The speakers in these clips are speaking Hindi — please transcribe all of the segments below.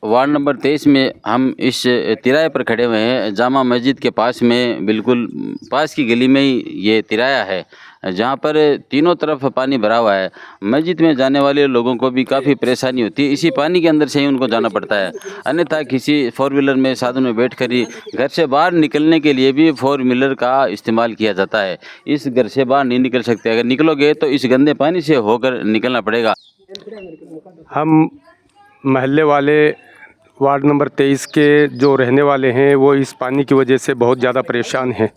वार्ड नंबर 23 में हम इस तिराहे पर खड़े हुए हैं। जामा मस्जिद के पास में, बिल्कुल पास की गली में ही ये तिराया है, जहाँ पर तीनों तरफ पानी भरा हुआ है। मस्जिद में जाने वाले लोगों को भी काफ़ी परेशानी होती है, इसी पानी के अंदर से ही उनको जाना पड़ता है। अन्यथा किसी फोर व्हीलर में, साधन में बैठकर ही घर से बाहर निकलने के लिए भी फोर व्हीलर का इस्तेमाल किया जाता है। इस घर से बाहर नहीं निकल सकते, अगर निकलोगे तो इस गंदे पानी से होकर निकलना पड़ेगा। हम महल्ले वाले वार्ड नंबर 23 के जो रहने वाले हैं वो इस पानी की वजह से बहुत ज़्यादा परेशान हैं।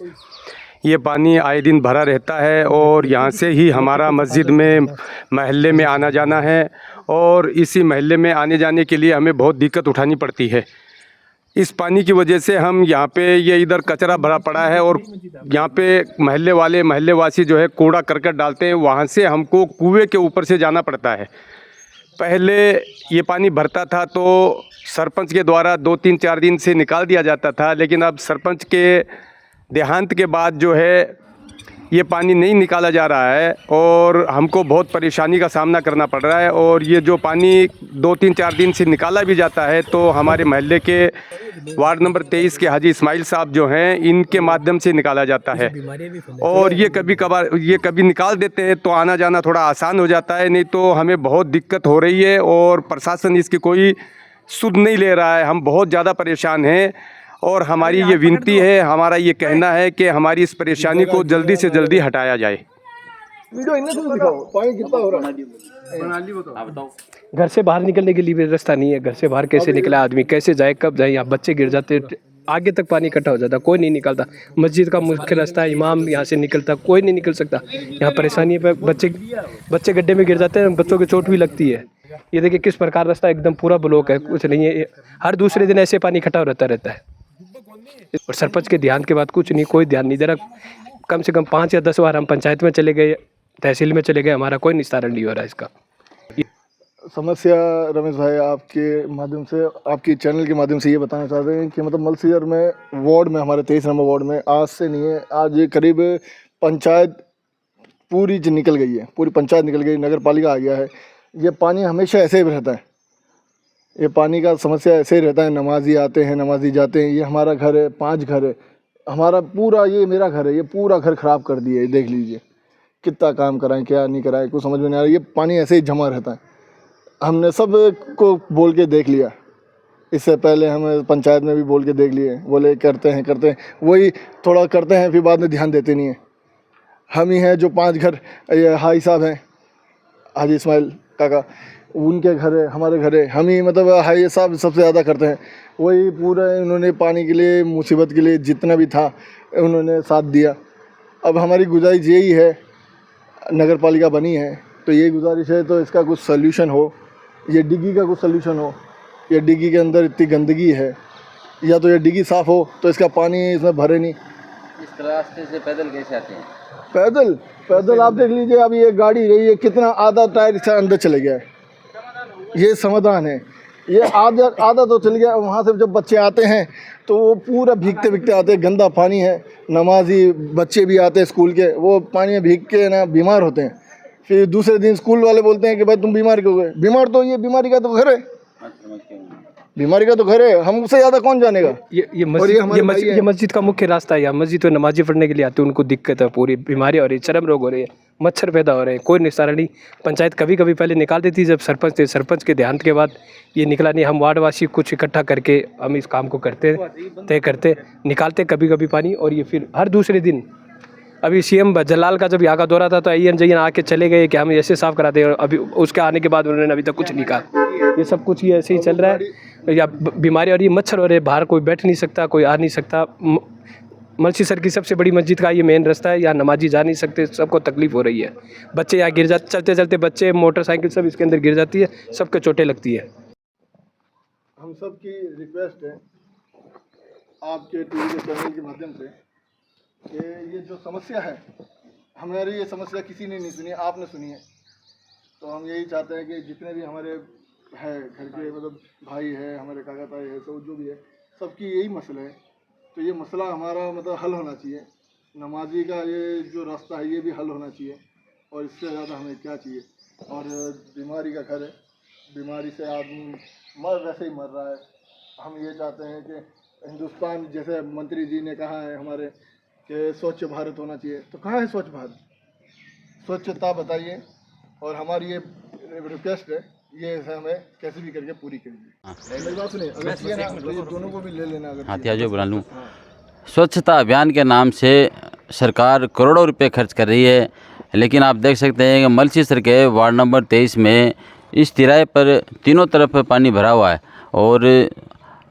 ये पानी आए दिन भरा रहता है और यहाँ से ही हमारा मस्जिद में, महल्ले में आना जाना है, और इसी महल्ले में आने जाने के लिए हमें बहुत दिक्कत उठानी पड़ती है। इस पानी की वजह से हम यहाँ पे, ये इधर कचरा भरा पड़ा है और यहाँ पे महल्ले वासी जो है कूड़ा करकट डालते हैं, वहाँ से हमको कुएं के ऊपर से जाना पड़ता है। पहले ये पानी भरता था तो सरपंच के द्वारा 2-3-4 दिन से निकाल दिया जाता था, लेकिन अब सरपंच के देहांत के बाद जो है ये पानी नहीं निकाला जा रहा है और हमको बहुत परेशानी का सामना करना पड़ रहा है। और ये जो पानी 2-3-4 दिन से निकाला भी जाता है तो हमारे महल्ले के वार्ड नंबर 23 के हाजी इस्माइल साहब जो हैं, इनके माध्यम से निकाला जाता है। और ये कभी निकाल देते हैं तो आना जाना थोड़ा आसान हो जाता है, नहीं तो हमें बहुत दिक्कत हो रही है और प्रशासन इसकी कोई सुध नहीं ले रहा है। हम बहुत ज़्यादा परेशान हैं और हमारी ये विनती है, हमारा ये कहना है कि हमारी इस परेशानी को जल्दी से जल्दी हटाया जाए। वीडियो इनमें से दिखाओ, पानी कितना हो रहा है। घर से बाहर निकलने के लिए भी रास्ता नहीं है। घर से बाहर कैसे निकला आदमी, कैसे जाए, कब जाए? यहाँ बच्चे गिर जाते, आगे तक पानी इकट्ठा हो जाता, कोई नहीं निकलता। मस्जिद का मुख्य रास्ता है, इमाम यहाँ से निकलता, कोई नहीं निकल सकता। यहाँ परेशानी है, बच्चे गड्ढे में गिर जाते हैं, बच्चों की चोट भी लगती है। ये देखिए किस प्रकार रास्ता एकदम पूरा ब्लॉक है, कुछ नहीं है। हर दूसरे दिन ऐसे पानी इकट्ठा रहता है और सरपंच के ध्यान के बाद कुछ नहीं, कोई ध्यान नहीं दे रहा। कम से कम 5 या 10 बार हम पंचायत में चले गए, तहसील में चले गए, हमारा कोई निस्तारण नहीं हो रहा है इसका। समस्या रमेश भाई आपके माध्यम से, आपकी चैनल के माध्यम से ये बताना चाहते हैं कि मतलब मलसीजर में वार्ड में, हमारे 23 नंबर वार्ड में आज से नहीं है, आज ये करीब पंचायत पूरी निकल गई है, पूरी पंचायत निकल गई, नगर पालिका आ गया है। ये पानी हमेशा ऐसे ही रहता है, ये पानी का समस्या ऐसे ही रहता है। नमाजी आते हैं, नमाजी जाते हैं। ये हमारा घर है, 5 घर है, हमारा पूरा, ये मेरा घर है, ये पूरा घर ख़राब कर दिया है। देख लीजिए कितना काम कराएं, क्या नहीं कराएं, कुछ समझ में नहीं आ रहा। ये पानी ऐसे ही जमा रहता है। हमने सब को बोल के देख लिया, इससे पहले हम पंचायत में भी बोल के देख लिए, बोले करते हैं, वही थोड़ा करते हैं, फिर बाद में ध्यान देते नहीं हैं। हम ही हैं जो 5 घर, ये हाई साहब हैं, हाजी इस्माइल काका, उनके घर है, हमारे घर है, हम ही मतलब हाई साहब सबसे ज़्यादा करते हैं। वही पूरा उन्होंने पानी के लिए, मुसीबत के लिए जितना भी था उन्होंने साथ दिया। अब हमारी गुजारिश यही है, नगर पालिका बनी है तो ये गुजारिश है तो इसका कुछ सल्यूशन हो, ये डिग्गी का कुछ सल्यूशन हो। ये डिग्गी के अंदर इतनी गंदगी है, या तो ये डिग्गी साफ़ हो तो इसका पानी इसमें भरे नहीं। इस रास्ते से पैदल कैसे आते हैं? पैदल आप देख लीजिए, अब ये गाड़ी रही है, कितना आधा टायर इससे अंदर चले गया है। ये समाधान है, ये आधा तो चल गया। वहाँ से जब बच्चे आते हैं तो वो पूरा भीगते आते हैं, गंदा पानी है। नमाजी बच्चे भी आते हैं स्कूल के, वो पानी में भीग के ना बीमार होते हैं। फिर दूसरे दिन स्कूल वाले बोलते हैं कि भाई तुम बीमार क्यों हुए? बीमार तो ये बीमारी का तो घर है, बीमारी का तो घर है, हमसे ज़्यादा कौन जानेगा। ये मस्जिद का मुख्य रास्ता है। यहाँ मस्जिद में नमाजी पढ़ने के लिए आते हैं, उनको दिक्कत है, पूरी बीमारी हो रही है, चरम रोग हो रहे हैं, मच्छर पैदा हो रहे हैं, कोई निस्तारण नहीं। पंचायत कभी पहले निकाल देती जब सरपंच थे, सरपंच के देहांत के बाद ये निकला नहीं। हम वार्डवासी कुछ इकट्ठा करके हम इस काम को तय करते, निकालते कभी पानी। और ये फिर हर दूसरे दिन, अभी सीएम जलाल का जब यहाँ का दौरा था तो जयन आके चले गए कि हम ऐसे साफ़ कराते हैं, और अभी उसके आने के बाद उन्होंने अभी तक कुछ नहीं कहा। ये सब कुछ ये ऐसे ही चल रहा है, या बीमारी और ये मच्छर हो रहे, बाहर कोई बैठ नहीं सकता, कोई आ नहीं सकता। मलसीसर की सबसे बड़ी मस्जिद का ये मेन रास्ता है, यहाँ नमाजी जा नहीं सकते, सबको तकलीफ़ हो रही है। बच्चे यहाँ गिर जाते, चलते बच्चे, मोटरसाइकिल सब इसके अंदर गिर जाती है, सबके चोटें लगती है। हम सब की रिक्वेस्ट है आपके टीवी के चैनल के माध्यम से कि ये जो समस्या है, हमारी ये समस्या किसी ने नहीं सुनी, आपने सुनी है। तो हम यही चाहते हैं कि जितने भी हमारे है घर के, मतलब भाई है, हमारे काका ताई है, सब जो भी है, सबकी यही मसला है। तो ये मसला हमारा मतलब हल होना चाहिए। नमाजी का ये जो रास्ता है ये भी हल होना चाहिए, और इससे ज़्यादा हमें क्या चाहिए। और बीमारी का घर है, बीमारी से आदमी वैसे ही मर रहा है। हम ये चाहते हैं कि हिंदुस्तान, जैसे मंत्री जी ने कहा है हमारे कि स्वच्छ भारत होना चाहिए, तो कहाँ है स्वच्छ भारत? स्वच्छता बताइए, और हमारी ये रिक्वेस्ट है, ये हमें कैसे भी करके पूरी करिए। मेरी बात सुनिए, अगर चाहिए ना तो ये दोनों को भी ले लेना। अगर हाँ चाहिए। त्याजो बुला लूँ। स्वच्छता अभियान के नाम से सरकार करोड़ों रुपए खर्च कर रही है, लेकिन आप देख सकते हैं कि मलसीसर के वार्ड नंबर 23 में इस तिराए पर तीनों तरफ पानी भरा हुआ है, और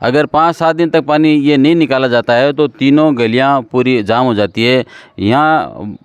अगर 5-7 दिन तक पानी ये नहीं निकाला जाता है तो तीनों गलियां पूरी जाम हो जाती है। यहाँ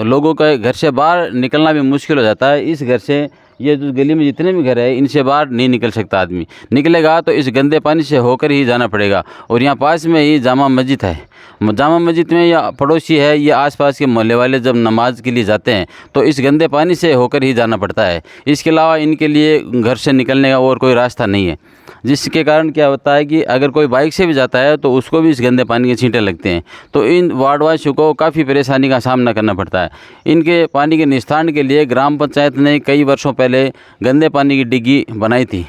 लोगों का घर से बाहर निकलना भी मुश्किल हो जाता है। इस घर से, ये जो गली में जितने भी घर है, इनसे बाहर नहीं निकल सकता आदमी। निकलेगा तो इस गंदे पानी से होकर ही जाना पड़ेगा। और यहाँ पास में ही जामा मस्जिद है। जामा मस्जिद में या पड़ोसी है, ये आसपास के मोहल्ले वाले जब नमाज के लिए जाते हैं तो इस गंदे पानी से होकर ही जाना पड़ता है। इसके अलावा इनके लिए घर से निकलने का और कोई रास्ता नहीं है, जिसके कारण क्या होता है कि अगर कोई बाइक से भी जाता है तो उसको भी इस गंदे पानी के छींटे लगते हैं। तो इन वार्डवासियों को काफ़ी परेशानी का सामना करना पड़ता है। इनके पानी के निस्तारण के लिए ग्राम पंचायत ने कई वर्षों पहले गंदे पानी की डिग्गी बनाई थी।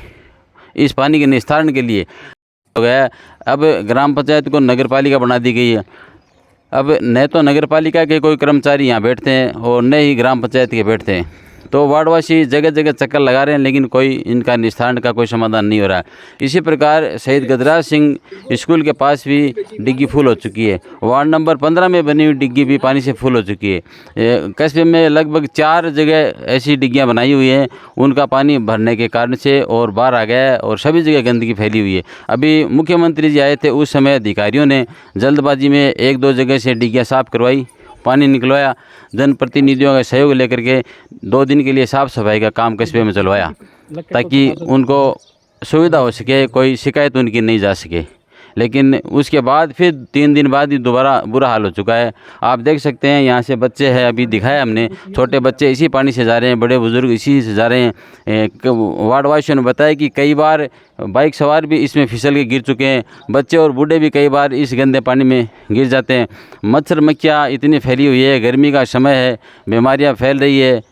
इस पानी के निस्तारण के लिए हो गया, अब ग्राम पंचायत को नगर पालिका बना दी गई है। अब न तो नगर पालिका के कोई कर्मचारी यहाँ बैठते हैं और न ही ग्राम पंचायत के बैठते हैं, तो वार्डवासी जगह जगह चक्कर लगा रहे हैं, लेकिन कोई इनका निस्तारण का कोई समाधान नहीं हो रहा है। इसी प्रकार शहीद गजराज सिंह स्कूल के पास भी डिग्गी फुल हो चुकी है। वार्ड नंबर 15 में बनी हुई डिग्गी भी पानी से फुल हो चुकी है। कस्बे में लगभग 4 जगह ऐसी डिग्गियां बनाई हुई हैं, उनका पानी भरने के कारण से और बाहर आ गया है और सभी जगह गंदगी फैली हुई है। अभी मुख्यमंत्री जी आए थे, उस समय अधिकारियों ने जल्दबाजी में 1-2 जगह से डिग्गियाँ साफ़ करवाई, पानी निकलवाया। जनप्रतिनिधियों का सहयोग लेकर के 2 दिन के लिए साफ़ सफाई का काम कस्बे में चलवाया, ताकि उनको सुविधा हो सके, कोई शिकायत उनकी नहीं जा सके। लेकिन उसके बाद फिर 3 दिन बाद ही दोबारा बुरा हाल हो चुका है। आप देख सकते हैं, यहाँ से बच्चे हैं, अभी दिखाया हमने, छोटे बच्चे इसी पानी से जा रहे हैं, बड़े बुजुर्ग इसी से जा रहे हैं। वार्डवासियों ने बताया कि कई बार बाइक सवार भी इसमें फिसल के गिर चुके हैं। बच्चे और बूढ़े भी कई बार इस गंदे पानी में गिर जाते हैं। मच्छर मक्खियाँ इतनी फैली हुई है, गर्मी का समय है, बीमारियाँ फैल रही है।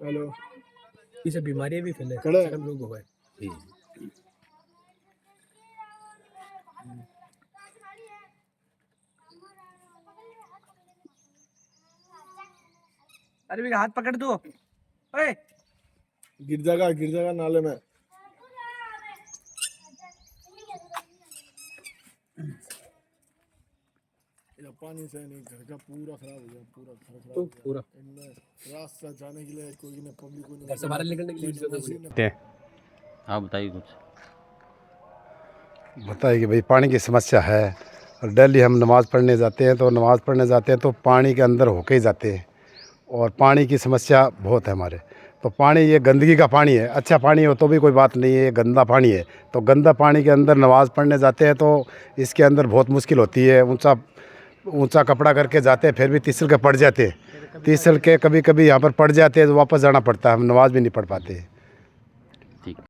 हेलो, इससे बीमारियां भी फैले, खड़ा है। चरम रोग हो गए। अरे भैया हाथ पकड़ दो। ओए गिर जाएगा नाले में। या पानी से नहीं, घर का पूरा खराब हो गया, पूरा घर खराब हो गया। पूरा इनमें रास्ता जाने के लिए कोई नहीं, पब्लिक को घर से बाहर निकलने के लिए हैं। आप बताइए कुछ। बताइए कि भाई पानी की समस्या है, और डेली हम नमाज़ पढ़ने जाते हैं, तो नमाज़ पढ़ने जाते हैं तो पानी के अंदर होके ही जाते हैं, और पानी की समस्या बहुत है हमारे। तो पानी ये गंदगी का पानी है, अच्छा पानी हो तो भी कोई बात नहीं है, ये गंदा पानी है। तो गंदा पानी के अंदर नमाज़ पढ़ने जाते हैं तो इसके अंदर बहुत मुश्किल होती है। ऊंचा कपड़ा करके जाते हैं, फिर भी तिसल के पड़ जाते हैं, तिसल के कभी कभी यहाँ पर पड़ जाते हैं तो वापस जाना पड़ता है, हम नमाज़ भी नहीं पढ़ पाते।